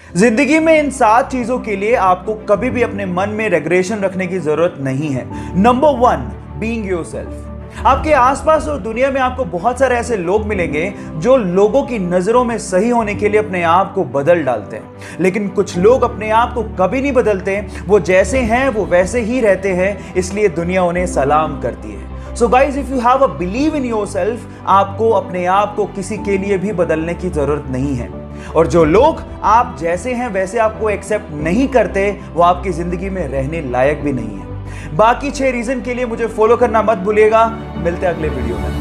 जिंदगी में इन 7 चीजों के लिए आपको कभी भी अपने मन में रेग्रेशन रखने की जरूरत नहीं है। Number 1, being yourself. आपके आसपास और दुनिया में आपको बहुत सारे ऐसे लोग मिलेंगे जो लोगों की नजरों में सही होने के लिए अपने आप को बदल डालते हैं, लेकिन कुछ लोग अपने आप को कभी नहीं बदलते। वो जैसे हैं वो वैसे ही रहते हैं, इसलिए दुनिया उन्हें सलाम करती है। So guys, if you have a believe in yourself, आपको अपने आप को किसी के लिए भी बदलने की जरूरत नहीं है। और जो लोग आप जैसे हैं वैसे आपको एक्सेप्ट नहीं करते, वो आपकी जिंदगी में रहने लायक भी नहीं है। बाकी 6 रीजन के लिए मुझे फॉलो करना मत भूलिएगा। मिलते हैं अगले वीडियो में।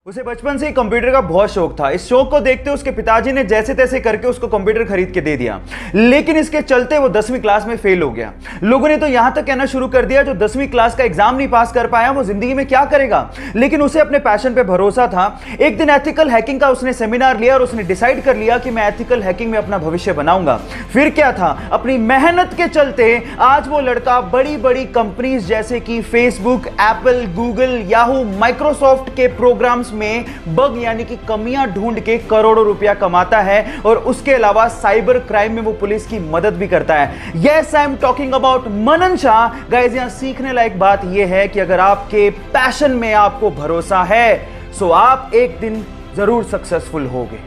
उसे बचपन से ही कंप्यूटर का बहुत शौक था। इस शौक को देखते उसके पिताजी ने जैसे तैसे करके उसको कंप्यूटर खरीद के दे दिया, लेकिन इसके चलते वो 10वीं क्लास में फेल हो गया। लोगों ने तो यहां तक कहना शुरू कर दिया, जो 10वीं क्लास का एग्जाम नहीं पास कर पाया वो जिंदगी में क्या करेगा। लेकिन उसे अपने पैशन पे भरोसा था। एक दिन एथिकल हैकिंग का उसने सेमिनार लिया और उसने डिसाइड कर लिया कि मैं एथिकल हैकिंग में अपना भविष्य बनाऊंगा। फिर क्या था, अपनी मेहनत के चलते आज वो लड़का बड़ी बड़ी कंपनीज जैसे कि Facebook, Apple, Google, Yahoo, Microsoft के प्रोग्राम्स में बग यानी कि कमियां ढूंढ के करोड़ों रुपया कमाता है। और उसके अलावा साइबर क्राइम में वो पुलिस की मदद भी करता है। Yes, I am talking about Manan Shah. Guys, यहां सीखने लायक बात यह है कि अगर आपके पैशन में आपको भरोसा है तो आप एक दिन जरूर सक्सेसफुल होगे।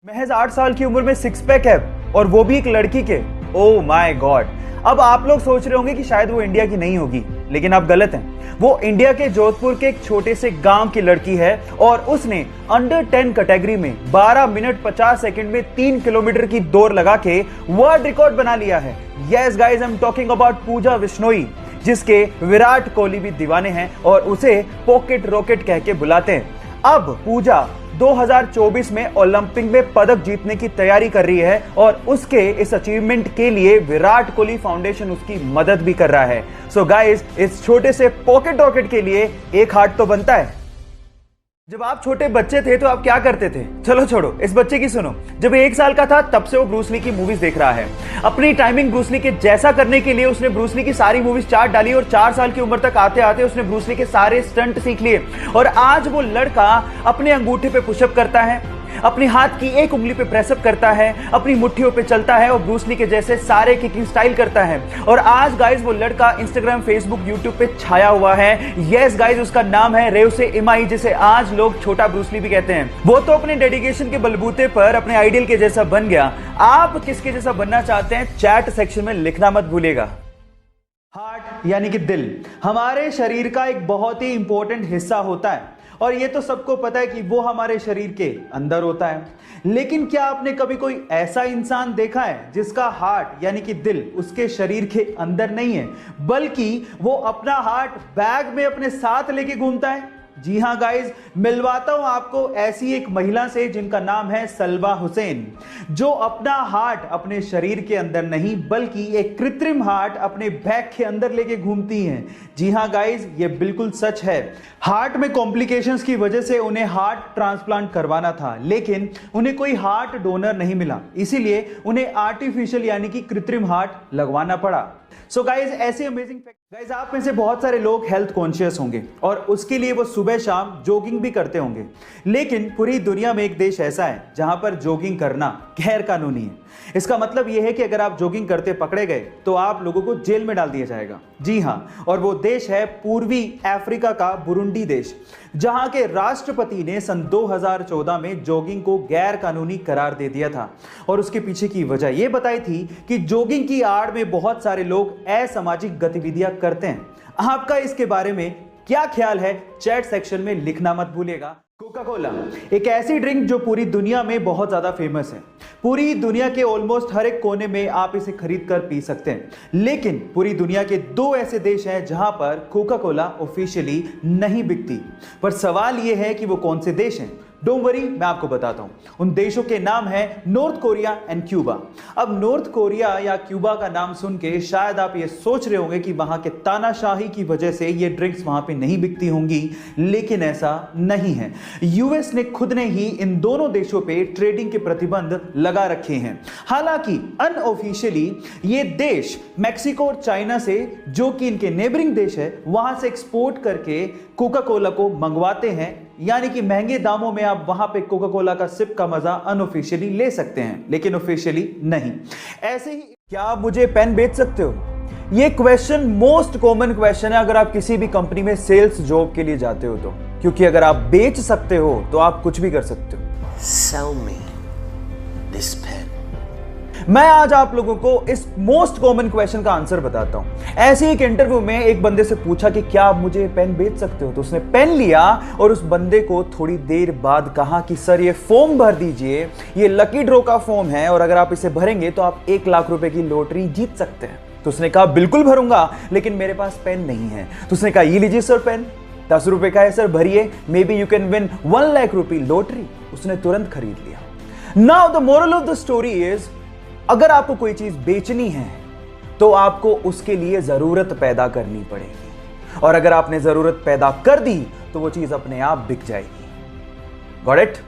महज 8 साल की उम्र में 6 पैक है, और वो भी एक लड़की के। Oh my God. अब आप लोग सोच रहे होंगे कि शायद वो इंडिया की नहीं होगी, लेकिन आप गलत हैं। वो इंडिया के जोधपुर के एक छोटे से गांव की लड़की है और उसने अंडर 10 कैटेगरी में 12 मिनट 50 सेकंड में 3 किलोमीटर की दौड़ लगा के वर्ल्ड रिकॉर्ड बना लिया है। Yes guys, I am talking about Pooja Bishnoi, जिसके विराट कोहली भी दीवाने हैं और उसे पॉकेट रॉकेट कह के बुलाते हैं। अब पूजा 2024 में ओलंपिक में पदक जीतने की तैयारी कर रही है और उसके इस अचीवमेंट के लिए विराट कोहली फाउंडेशन उसकी मदद भी कर रहा है। सो गाइस, इस छोटे से पॉकेट रॉकेट के लिए एक हार्ट तो बनता है। जब आप छोटे बच्चे थे तो आप क्या करते थे? चलो छोड़ो, इस बच्चे की सुनो। जब 1 साल का था तब से वो ब्रूस ली की मूवीज देख रहा है। अपनी टाइमिंग ब्रूस ली के जैसा करने के लिए उसने ब्रूस ली की सारी मूवीज चार्ट डाली और 4 साल की उम्र तक आते आते उसने ब्रूस ली के सारे स्टंट सीख लिए। और आज वो लड़का अपने अंगूठे पे पुशअप करता है, अपनी हाथ की एक उंगली पे प्रेसअप करता है, अपनी मुट्ठियों पे चलता है और ब्रूस ली के जैसे सारे किकिंग स्टाइल करता है। और आज गाइस वो लड़का इंस्टाग्राम, फेसबुक, यूट्यूब पे छाया हुआ है। यस गाइस, उसका नाम है रेवसे इमाई, जिसे आज लोग छोटा ब्रूस ली भी कहते हैं। वो तो अपने डेडिकेशन के बलबूते पर अपने आइडियल के जैसा बन गया। आप किसके जैसा बनना चाहते हैं? चैट सेक्शन में लिखना मत भूलिएगा। हार्ट यानी कि दिल हमारे शरीर का एक बहुत ही इंपॉर्टेंट हिस्सा होता है और ये तो सबको पता है कि वो हमारे शरीर के अंदर होता है। लेकिन क्या आपने कभी कोई ऐसा इंसान देखा है जिसका हार्ट यानी कि दिल उसके शरीर के अंदर नहीं है, बल्कि वो अपना हार्ट बैग में अपने साथ लेके घूमता है? जी हां गाइस, मिलवाता हूं आपको ऐसी एक महिला से जिनका नाम है सलवा हुसैन, जो अपना हार्ट अपने शरीर के अंदर नहीं बल्कि एक कृत्रिम हार्ट अपने बैग के अंदर लेके घूमती हैं। जी हां गाइस, ये बिल्कुल सच है। हार्ट में कॉम्प्लिकेशंस की वजह से उन्हें हार्ट ट्रांसप्लांट करवाना था, लेकिन उन्हें कोई हार्ट डोनर नहीं मिला, इसीलिए उन्हें आर्टिफिशियल यानी कि कृत्रिम हार्ट लगवाना पड़ा। सो गाइज, ऐसे अमेजिंग गाइज, आप में से बहुत सारे लोग हेल्थ कॉन्शियस होंगे और उसके लिए वो सुबह शाम जॉगिंग भी करते होंगे। लेकिन पूरी दुनिया में एक देश ऐसा है जहां पर जॉगिंग करना गैर कानूनी है। इसका मतलब यह है कि अगर आप जॉगिंग करते पकड़े गए तो आप लोगों को जेल में डाल दिया जाएगा। जी हां, और वो देश है पूर्वी अफ्रीका का बुरुंडी देश, जहां के राष्ट्रपति ने सन 2014 में जॉगिंग को गैर कानूनी करार दे दिया था। और उसके पीछे की वजह यह बताई थी कि जॉगिंग की आड़ में बहुत सारे लोग असामाजिक गतिविधियां करते हैं। आपका इसके बारे में क्या ख्याल है? चैट सेक्शन में लिखना मत भूलिएगा। कोका कोला एक ऐसी ड्रिंक जो पूरी दुनिया में बहुत ज्यादा फेमस है। पूरी दुनिया के ऑलमोस्ट हर एक कोने में आप इसे खरीद कर पी सकते हैं। लेकिन पूरी दुनिया के 2 ऐसे देश हैं जहां पर कोका कोला ऑफिशियली नहीं बिकती। पर सवाल यह है कि वो कौन से देश हैं? डोंट वरी, मैं आपको बताता हूं। उन देशों के नाम है नॉर्थ कोरिया एंड क्यूबा। अब नॉर्थ कोरिया या क्यूबा का नाम सुन के शायद आप ये सोच रहे होंगे कि वहां के तानाशाही की वजह से ये ड्रिंक्स वहां पे नहीं बिकती होंगी, लेकिन ऐसा नहीं है। यूएस ने खुद ने ही इन दोनों देशों पे ट्रेडिंग के प्रतिबंध लगा रखे हैं। हालांकि अनऑफिशियली ये देश मैक्सिको और चाइना से, जो कि इनके नेबरिंग देश है, वहां से एक्सपोर्ट करके कोका कोला को मंगवाते हैं यानी कि महंगे दामों में आप वहां पे कोका कोला का सिप का मजा अनऑफिशियली ले सकते हैं, लेकिन ऑफिशियली नहीं। ऐसे ही क्या आप मुझे पेन बेच सकते हो? ये क्वेश्चन मोस्ट कॉमन क्वेश्चन है अगर आप किसी भी कंपनी में सेल्स जॉब के लिए जाते हो तो, क्योंकि अगर आप बेच सकते हो तो आप कुछ भी कर सकते हो। Sell me this pen. मैं आज आप लोगों को इस मोस्ट कॉमन क्वेश्चन का आंसर बताता हूं। ऐसे एक इंटरव्यू में एक बंदे से पूछा कि क्या आप मुझे पेन बेच सकते हो, तो उसने पेन लिया और उस बंदे को थोड़ी देर बाद कहा कि सर ये फॉर्म भर दीजिए, ये लकी ड्रॉ का फॉर्म है और अगर आप इसे भरेंगे तो आप 1 लाख रुपए की लॉटरी जीत सकते हैं। तो उसने कहा बिल्कुल भरूंगा, लेकिन मेरे पास पेन नहीं है। तो उसने कहा ये लीजिए सर पेन, 10 रुपए का है सर, भरिए, may be you can win 1 lakh रुपए लॉटरी। उसने तुरंत खरीद लिया। Now the moral of the story is, अगर आपको कोई चीज बेचनी है तो आपको उसके लिए जरूरत पैदा करनी पड़ेगी, और अगर आपने जरूरत पैदा कर दी तो वो चीज अपने आप बिक जाएगी। Got it?